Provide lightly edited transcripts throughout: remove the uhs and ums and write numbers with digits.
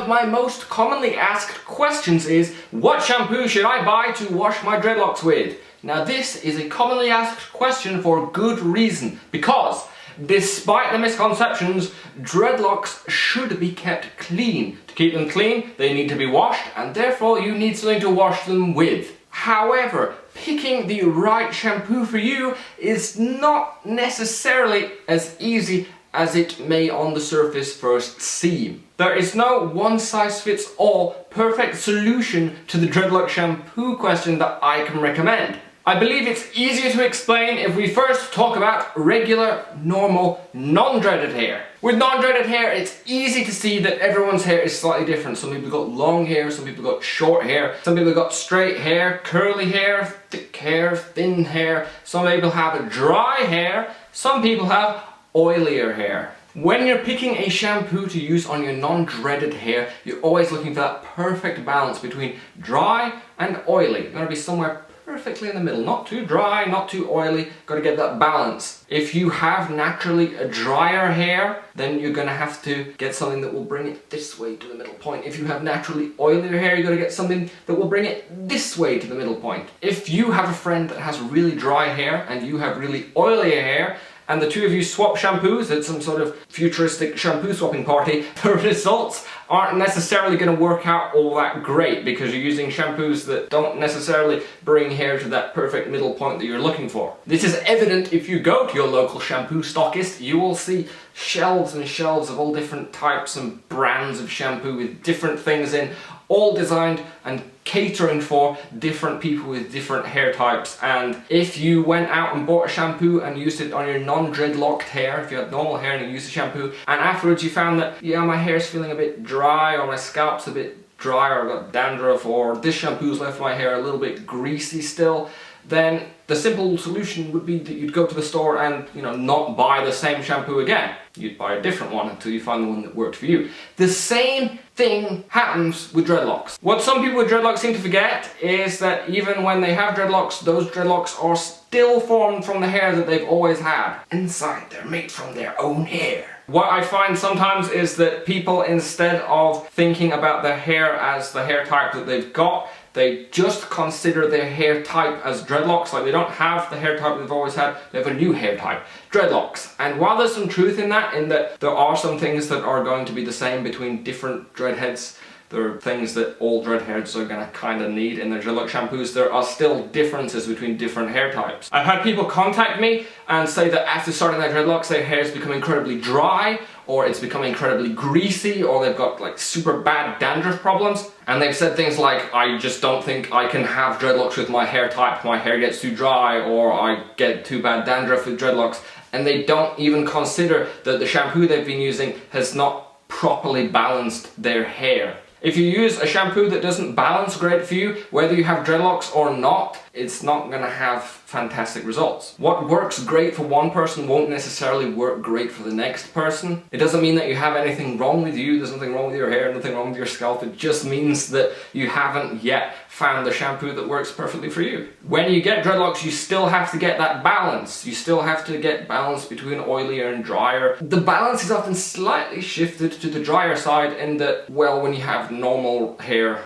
of my most commonly asked questions is, what shampoo should I buy to wash my dreadlocks with? Now this is a commonly asked question for good reason, because despite the misconceptions, dreadlocks should be kept clean. To keep them clean, they need to be washed, and therefore you need something to wash them with. However, picking the right shampoo for you is not necessarily as easy as it may on the surface first seem. There is no one-size-fits-all perfect solution to the dreadlock shampoo question that I can recommend. I believe it's easier to explain if we first talk about regular, normal, non-dreaded hair. With non-dreaded hair, it's easy to see that everyone's hair is slightly different. Some people got long hair, some people got short hair, some people got straight hair, curly hair, thick hair, thin hair. Some people have dry hair, some people have oilier hair. When you're picking a shampoo to use on your non-dreaded hair, you're always looking for that perfect balance between dry and oily. You're going to be somewhere perfectly in the middle. Not too dry, not too oily. Got to get that balance. If you have naturally a drier hair, then you're going to have to get something that will bring it this way to the middle point. If you have naturally oilier hair, you're going to get something that will bring it this way to the middle point. If you have a friend that has really dry hair and you have really oily hair, and the two of you swap shampoos at some sort of futuristic shampoo swapping party, the results aren't necessarily going to work out all that great, because you're using shampoos that don't necessarily bring hair to that perfect middle point that you're looking for. This is evident if you go to your local shampoo stockist. You will see shelves and shelves of all different types and brands of shampoo with different things in, all designed and catering for different people with different hair types. And if you went out and bought a shampoo and used it on your non-dreadlocked hair, if you had normal hair and you used the shampoo, and afterwards you found that, yeah, my hair's feeling a bit dry, or my scalp's a bit dry, or I've got dandruff, or this shampoo's left my hair a little bit greasy still, then the simple solution would be that you'd go to the store and, not buy the same shampoo again. You'd buy a different one until you find the one that worked for you. The same thing happens with dreadlocks. What some people with dreadlocks seem to forget is that even when they have dreadlocks, those dreadlocks are still formed from the hair that they've always had. Inside, they're made from their own hair. What I find sometimes is that people, instead of thinking about their hair as the hair type that they've got, they just consider their hair type as dreadlocks. Like, they don't have the hair type they've always had, they have a new hair type, dreadlocks. And while there's some truth in that there are some things that are going to be the same between different dreadheads, there are things that all dreadheads are going to kind of need in their dreadlock shampoos, there are still differences between different hair types. I've had people contact me and say that after starting their dreadlocks, their hair's become incredibly dry, or it's become incredibly greasy, or they've got like super bad dandruff problems. And they've said things like, I just don't think I can have dreadlocks with my hair type, my hair gets too dry, or I get too bad dandruff with dreadlocks. And they don't even consider that the shampoo they've been using has not properly balanced their hair. If you use a shampoo that doesn't balance great for you, whether you have dreadlocks or not, it's not going to have fantastic results. What works great for one person won't necessarily work great for the next person. It doesn't mean that you have anything wrong with you, there's nothing wrong with your hair, nothing wrong with your scalp. It just means that you haven't yet found the shampoo that works perfectly for you. When you get dreadlocks, you still have to get that balance. You still have to get balance between oilier and drier. The balance is often slightly shifted to the drier side in that, well, when you have normal hair,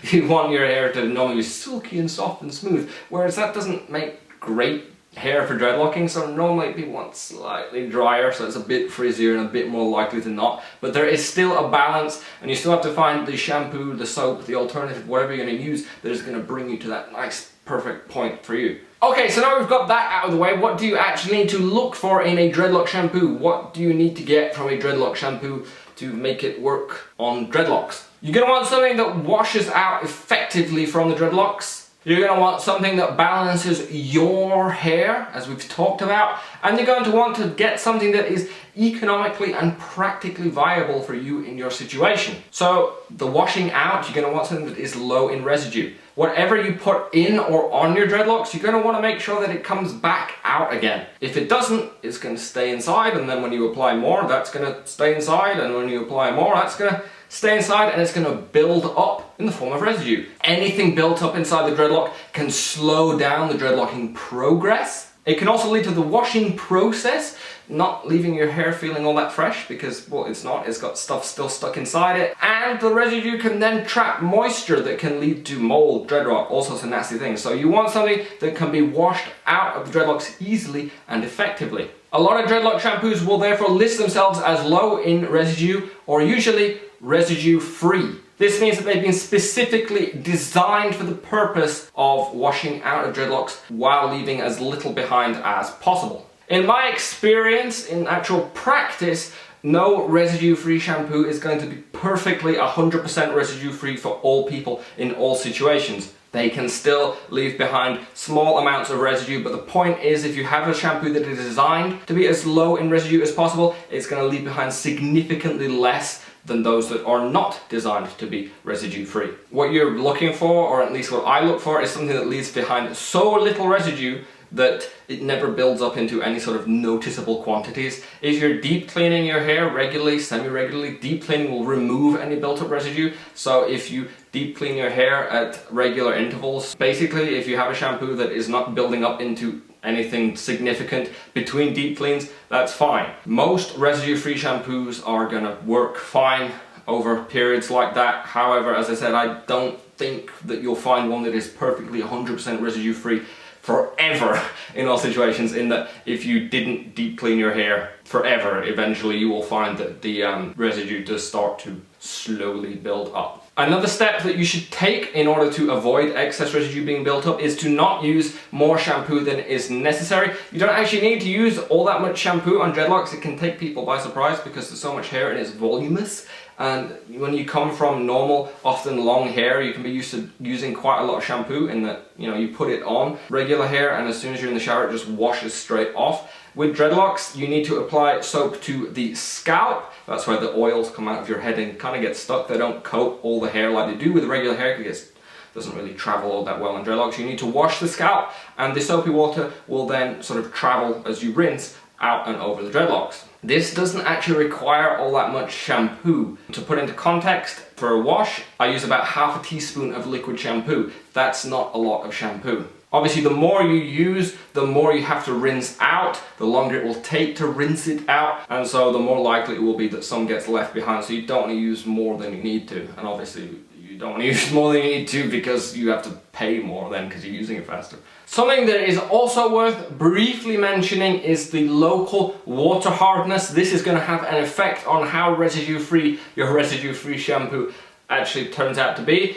you want your hair to normally be silky and soft and smooth, whereas that doesn't make great hair for dreadlocking. So normally people want slightly drier, so it's a bit frizzier and a bit more likely to not. But there is still a balance, and you still have to find the shampoo, the soap, the alternative, whatever you're going to use, that is going to bring you to that nice, perfect point for you. Okay, so now we've got that out of the way, what do you actually need to look for in a dreadlock shampoo? What do you need to get from a dreadlock shampoo to make it work on dreadlocks? You're going to want something that washes out effectively from the dreadlocks. You're going to want something that balances your hair, as we've talked about, and you're going to want to get something that is economically and practically viable for you in your situation. So the washing out, you're going to want something that is low in residue. Whatever you put in or on your dreadlocks, you're going to want to make sure that it comes back out again. If it doesn't, it's going to stay inside, and then when you apply more, that's going to stay inside, and when you apply more, that's going to stay inside, and it's going to build up in the form of residue. Anything built up inside the dreadlock can slow down the dreadlocking progress, It can also lead to the washing process not leaving your hair feeling all that fresh because, well, it's not, it's got stuff still stuck inside it. And the residue can then trap moisture that can lead to mold, dread rot, all sorts of nasty things. So you want something that can be washed out of the dreadlocks easily and effectively. A lot of dreadlock shampoos will therefore list themselves as low in residue or usually residue free. This means that they've been specifically designed for the purpose of washing out of dreadlocks while leaving as little behind as possible. In my experience, in actual practice, no residue-free shampoo is going to be perfectly 100% residue-free for all people in all situations. They can still leave behind small amounts of residue, but the point is if you have a shampoo that is designed to be as low in residue as possible, it's going to leave behind significantly less than those that are not designed to be residue-free. What you're looking for, or at least what I look for, is something that leaves behind so little residue that it never builds up into any sort of noticeable quantities. If you're deep cleaning your hair regularly, semi-regularly, deep cleaning will remove any built-up residue. So if you deep clean your hair at regular intervals, basically if you have a shampoo that is not building up into anything significant between deep cleans, that's fine. Most residue-free shampoos are gonna work fine over periods like that. However, as I said, I don't think that you'll find one that is perfectly 100% residue-free forever in all situations, in that if you didn't deep clean your hair forever, eventually you will find that the residue does start to slowly build up. Another step that you should take in order to avoid excess residue being built up is to not use more shampoo than is necessary. You don't actually need to use all that much shampoo on dreadlocks. It can take people by surprise because there's so much hair and it's voluminous. And when you come from normal, often long hair, you can be used to using quite a lot of shampoo in that, you know, you put it on regular hair and as soon as you're in the shower it just washes straight off. With dreadlocks, you need to apply soap to the scalp. That's where the oils come out of your head and kind of get stuck. They don't coat all the hair like they do with regular hair because it doesn't really travel all that well in dreadlocks. You need to wash the scalp and the soapy water will then sort of travel as you rinse out and over the dreadlocks. This doesn't actually require all that much shampoo. To put into context, for a wash, I use about half a teaspoon of liquid shampoo. That's not a lot of shampoo. Obviously, the more you use, the more you have to rinse out, the longer it will take to rinse it out, and so the more likely it will be that some gets left behind, so you don't want to use more than you need to. And obviously, you don't want to use more than you need to because you have to pay more then because you're using it faster. Something that is also worth briefly mentioning is the local water hardness. This is going to have an effect on how residue-free your residue-free shampoo actually turns out to be.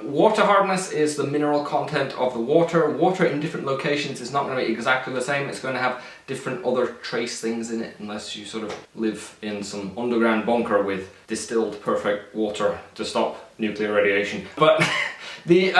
Water hardness is the mineral content of the water. Water in different locations is not going to be exactly the same. It's going to have different other trace things in it unless you sort of live in some underground bunker with distilled perfect water to stop nuclear radiation. But the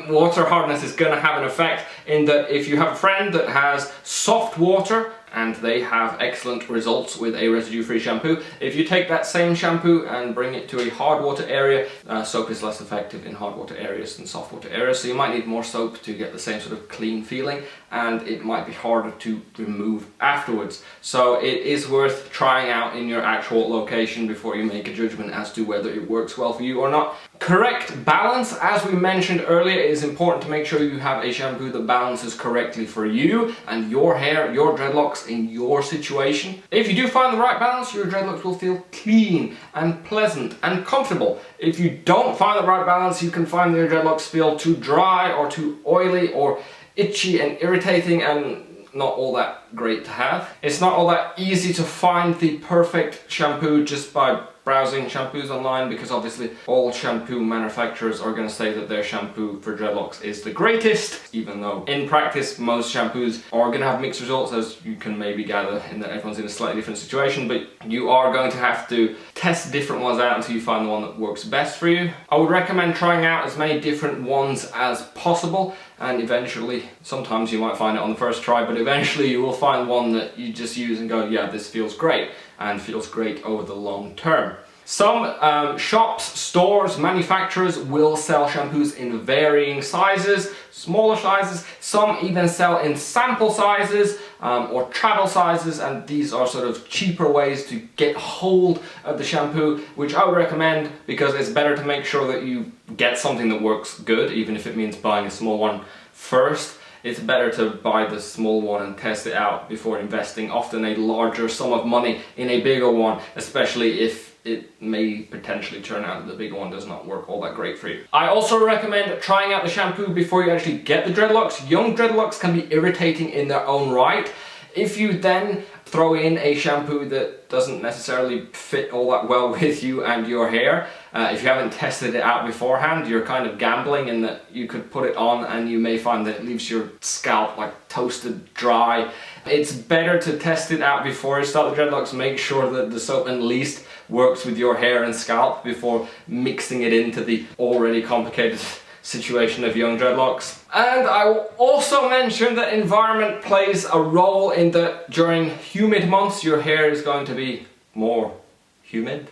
water hardness is going to have an effect in that if you have a friend that has soft water and they have excellent results with a residue-free shampoo, if you take that same shampoo and bring it to a hard water area, soap is less effective in hard water areas than soft water areas, so you might need more soap to get the same sort of clean feeling, and it might be harder to remove afterwards. So it is worth trying out in your actual location before you make a judgment as to whether it works well for you or not. Correct balance, as we mentioned earlier, it is important to make sure you have a shampoo that balances correctly for you and your hair, your dreadlocks in your situation. If you do find the right balance, your dreadlocks will feel clean and pleasant and comfortable. If you don't find the right balance, you can find your dreadlocks feel too dry or too oily or itchy and irritating and not all that great to have. It's not all that easy to find the perfect shampoo just by browsing shampoos online, because obviously all shampoo manufacturers are going to say that their shampoo for dreadlocks is the greatest, even though in practice most shampoos are going to have mixed results, as you can maybe gather in that everyone's in a slightly different situation, but you are going to have to test different ones out until you find the one that works best for you. I would recommend trying out as many different ones as possible, and eventually, sometimes you might find it on the first try, but eventually you will find one that you just use and go, yeah, this feels great, and feels great over the long term. Some shops, stores, manufacturers will sell shampoos in varying sizes, smaller sizes. Some even sell in sample sizes or travel sizes, and these are sort of cheaper ways to get hold of the shampoo, which I would recommend because it's better to make sure that you get something that works good, even if it means buying a small one first. it's better to buy the small one and test it out before investing often a larger sum of money in a bigger one, especially if it may potentially turn out that the bigger one does not work all that great for you. I also recommend trying out the shampoo before you actually get the dreadlocks. Young dreadlocks can be irritating in their own right. If you then throw in a shampoo that doesn't necessarily fit all that well with you and your hair, if you haven't tested it out beforehand, you're kind of gambling in that you could put it on and you may find that it leaves your scalp like toasted dry. It's better to test it out before you start the dreadlocks. Make sure that the soap at least works with your hair and scalp before mixing it into the already complicated situation of young dreadlocks. And I will also mention that environment plays a role in that during humid months your hair is going to be more humid.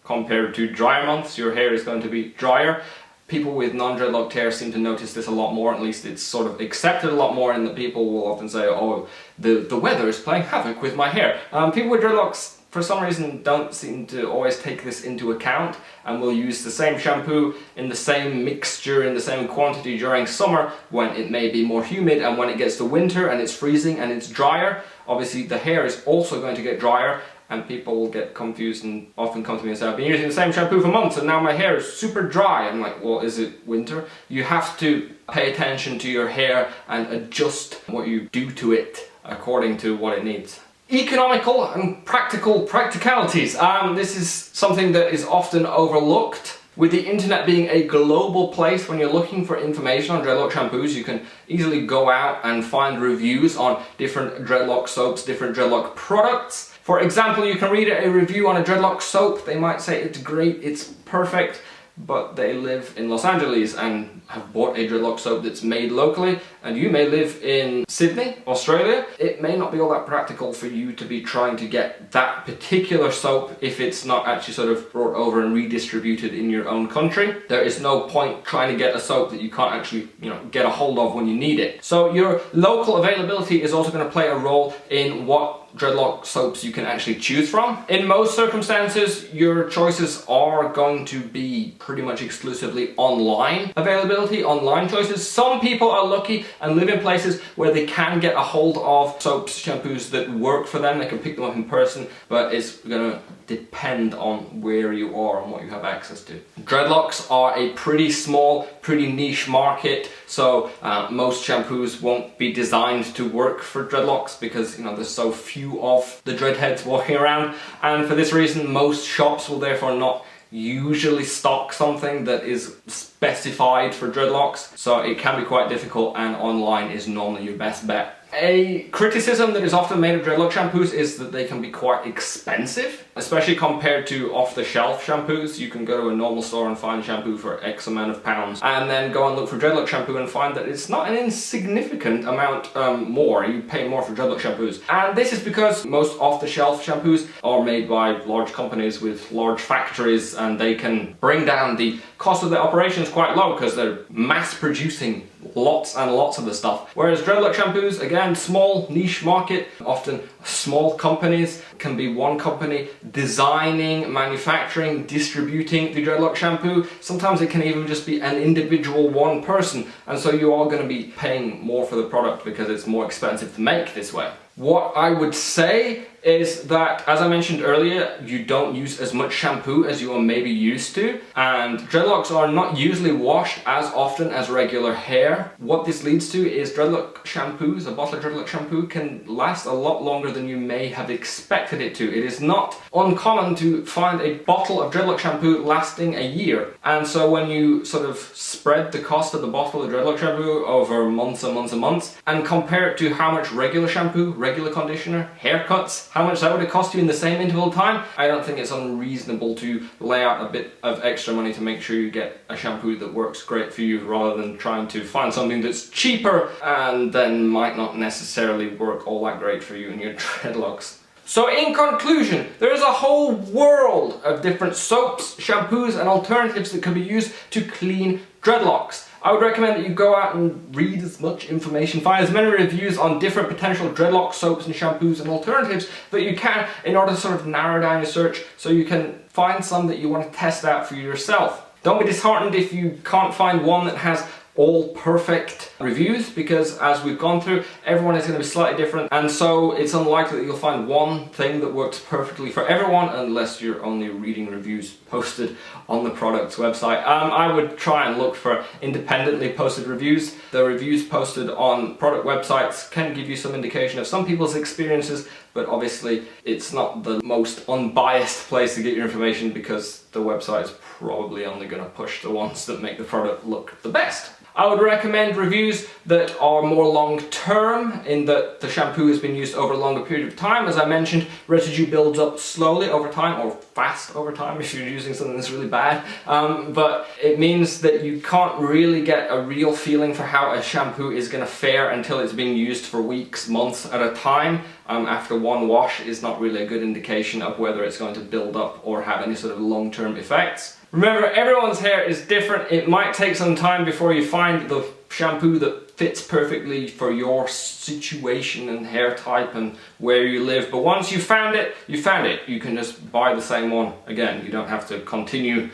Compared to drier months, your hair is going to be drier. People with non-dreadlocked hair seem to notice this a lot more, at least it's sort of accepted a lot more, and that people will often say, oh, the weather is playing havoc with my hair. People with dreadlocks for some reason don't seem to always take this into account and will use the same shampoo in the same mixture in the same quantity during summer when it may be more humid, and when it gets to winter and it's freezing and it's drier, obviously the hair is also going to get drier, and people will get confused and often come to me and say, I've been using the same shampoo for months and now my hair is super dry. I'm like, well, is it winter? You have to pay attention to your hair and adjust what you do to it according to what it needs. Economical and practical practicalities. This is something that is often overlooked. With the internet being a global place, when you're looking for information on dreadlock shampoos, you can easily go out and find reviews on different dreadlock soaps, different dreadlock products. For example, you can read a review on a dreadlock soap. They might say it's great, it's perfect, but they live in Los Angeles and have bought a dreadlock soap that's made locally, and you may live in Sydney, Australia. It may not be all that practical for you to be trying to get that particular soap if it's not actually sort of brought over and redistributed in your own country. There is no point trying to get a soap that you can't actually, get a hold of when you need it. So your local availability is also going to play a role in what dreadlock soaps you can actually choose from. In most circumstances, your choices are going to be pretty much exclusively online availability, online choices. Some people are lucky and live in places where they can get a hold of soaps, shampoos that work for them. They can pick them up in person, but it's gonna depend on where you are and what you have access to. Dreadlocks are a pretty small, pretty niche market, so most shampoos won't be designed to work for dreadlocks because there's so few of the dreadheads walking around, and for this reason most shops will therefore not usually stock something that is specified for dreadlocks, so it can be quite difficult, and online is normally your best bet. A criticism that is often made of dreadlock shampoos is that they can be quite expensive, especially compared to off-the-shelf shampoos. You can go to a normal store and find shampoo for X amount of pounds, and then go and look for dreadlock shampoo and find that it's not an insignificant amount more. You pay more for dreadlock shampoos. And this is because most off-the-shelf shampoos are made by large companies with large factories, and they can bring down the cost of their operations quite low because they're mass producing lots and lots of the stuff. Whereas dreadlock shampoos, again, small niche market, often small companies, can be one company designing, manufacturing, distributing the dreadlock shampoo. Sometimes it can even just be an individual one person, and so you are going to be paying more for the product because it's more expensive to make this way. What I would say is that, as I mentioned earlier, you don't use as much shampoo as you are maybe used to, and dreadlocks are not usually washed as often as regular hair. What this leads to is dreadlock shampoos, a bottle of dreadlock shampoo, can last a lot longer than you may have expected it to. It is not uncommon to find a bottle of dreadlock shampoo lasting a year, and so when you sort of spread the cost of the bottle of dreadlock shampoo over months and months and months, and compare it to how much regular shampoo, regular conditioner, haircuts, how much that would have cost you in the same interval of time, I don't think it's unreasonable to lay out a bit of extra money to make sure you get a shampoo that works great for you, rather than trying to find something that's cheaper and then might not necessarily work all that great for you and your dreadlocks. So in conclusion, there is a whole world of different soaps, shampoos and alternatives that can be used to clean dreadlocks. I would recommend that you go out and read as much information, find as many reviews on different potential dreadlock soaps and shampoos and alternatives that you can, in order to sort of narrow down your search so you can find some that you want to test out for yourself. Don't be disheartened if you can't find one that has all perfect reviews, because as we've gone through, everyone is going to be slightly different, and so it's unlikely that you'll find one thing that works perfectly for everyone unless you're only reading reviews posted on the product's website. I would try and look for independently posted reviews. The reviews posted on product websites can give you some indication of some people's experiences, but obviously it's not the most unbiased place to get your information, because the website is probably only going to push the ones that make the product look the best. I would recommend reviews that are more long-term, in that the shampoo has been used over a longer period of time. As I mentioned, residue builds up slowly over time, or fast over time if you're using something that's really bad. But it means that you can't really get a real feeling for how a shampoo is going to fare until it's being used for weeks, months at a time. After one wash is not really a good indication of whether it's going to build up or have any sort of long-term effects. Remember, everyone's hair is different. It might take some time before you find the shampoo that fits perfectly for your situation and hair type and where you live. But once you found it, you found it. You can just buy the same one again. You don't have to continue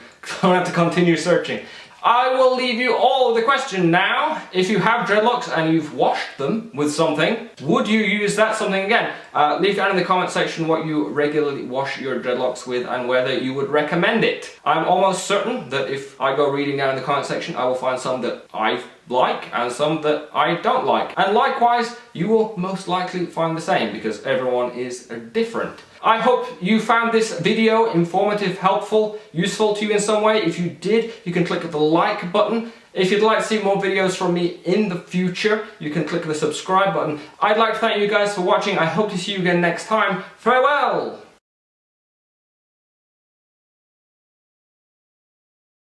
searching. I will leave you all with a question now. If you have dreadlocks and you've washed them with something, would you use that something again? Leave down in the comment section what you regularly wash your dreadlocks with and whether you would recommend it. I'm almost certain that if I go reading down in the comment section, I will find some that I like and some that I don't like. And likewise, you will most likely find the same, because everyone is different. I hope you found this video informative, helpful, useful to you in some way. If you did, you can click the like button. If you'd like to see more videos from me in the future, you can click the subscribe button. I'd like to thank you guys for watching. I hope to see you again next time. Farewell!